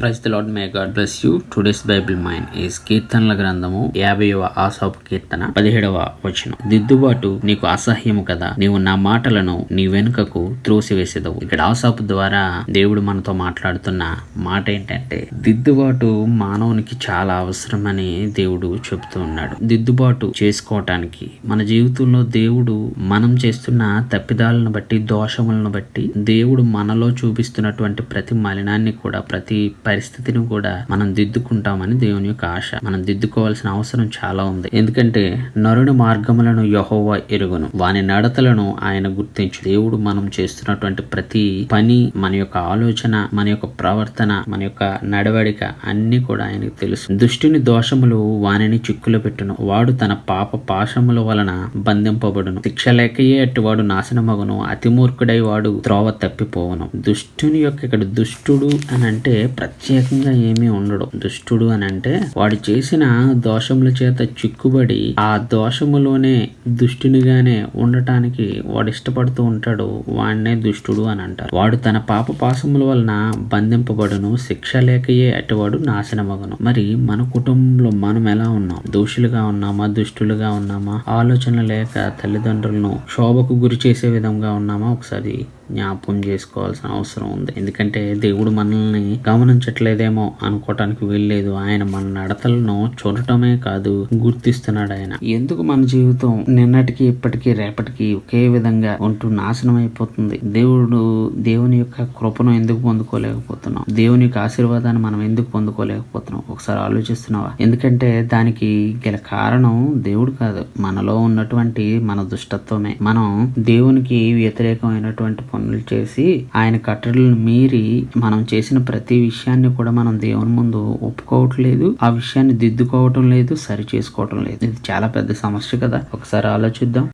Praise the Lord, may God bless you. Today's Bible mind is కీర్తనల గ్రంథము 50వ ఆసాపు కీర్తన 17వ వచనం. దిద్దుబాటు నీకు అసహ్యము కదా, నీవు నా మాటలను నీ వెనుకకు త్రోసివేసేదవు. ఇక్కడ ఆసాపు ద్వారా దేవుడు మనతో మాట్లాడుతున్న మాట ఏంటంటే, దిద్దుబాటు మానవునికి చాలా అవసరమని దేవుడు చెబుతూ ఉన్నాడు. దిద్దుబాటు చేసుకోవటానికి మన జీవితంలో దేవుడు మనం చేస్తున్న తప్పిదాలను బట్టి, దోషములను బట్టి దేవుడు మనలో చూపిస్తున్నటువంటి ప్రతి మలినాన్ని కూడా, ప్రతి పరిస్థితిని కూడా మనం దిద్దుకుంటామని దేవుని యొక్క ఆశ. మనం దిద్దుకోవాల్సిన అవసరం చాలా ఉంది. ఎందుకంటే నరుని మార్గములను యెహోవా ఎరుగును, వాని నడతలను ఆయన గుర్తించు. దేవుడు మనం చేస్తున్నటువంటి ప్రతి పని, మన యొక్క ఆలోచన, మన యొక్క ప్రవర్తన, మన యొక్క నడవడిక అన్ని కూడా ఆయనకు తెలుసు. దుష్టుని దోషములు వానిని చిక్కులు పెట్టును, వాడు తన పాప పాశముల వలన బంధింపబడును. శిక్ష లేకయే అట్టివాడు నాశనమగును, అతి మూర్ఖుడై వాడు త్రోవ తప్పిపోవును. దుష్టుని యొక్క ఇక్కడ దుష్టుడు అని అంటే ప్రత్యేకంగా ఏమీ ఉండడు. దుష్టుడు అని అంటే వాడు చేసిన దోషముల చేత చిక్కుబడి ఆ దోషములోనే దుష్టునిగానే ఉండటానికి వాడు ఇష్టపడుతూ ఉంటాడు. వాడినే దుష్టుడు అని అంటారు. వాడు తన పాప పాశముల వలన బంధింపబడును, శిక్ష లేకయే అటువాడు నాశనమగును. మరి మన కుటుంబంలో మనం ఎలా ఉన్నాం? దోషులుగా ఉన్నామా, దుష్టులుగా ఉన్నామా, ఆలోచన లేక తల్లిదండ్రులను శోభకు గురి చేసే విధంగా ఉన్నామా? ఒకసారి జ్ఞాపకం చేసుకోవాల్సిన అవసరం ఉంది. ఎందుకంటే దేవుడు మనల్ని గమనించట్లేదేమో అనుకోవటానికి వీల్లేదు. ఆయన మన నడతలను చూడటమే కాదు, గుర్తిస్తున్నాడు ఆయన. ఎందుకు మన జీవితం నిన్నటికి ఇప్పటికీ రేపటికి ఒకే విధంగా ఉంటూ నాశనం అయిపోతుంది? దేవుని యొక్క కృపను ఎందుకు పొందుకోలేకపోతున్నాం? దేవుని యొక్క ఆశీర్వాదాన్ని మనం ఎందుకు పొందుకోలేకపోతున్నాం? ఒకసారి ఆలోచిస్తున్నావా? ఎందుకంటే దానికి గల కారణం దేవుడు కాదు, మనలో ఉన్నటువంటి మన దుష్టత్వమే. మనం దేవునికి వ్యతిరేకమైనటువంటి పనులు చేసి ఆయన కట్టడలను మీరి మనం చేసిన ప్రతి విషయాన్ని కూడా మనం దేవుని ముందు ఒప్పుకోవట్లేదు, ఆ విషయాన్ని దిద్దుకోవటం లేదు, సరి చేసుకోవటం లేదు. ఇది చాలా పెద్ద సమస్య కదా. ఒకసారి ఆలోచిద్దాం.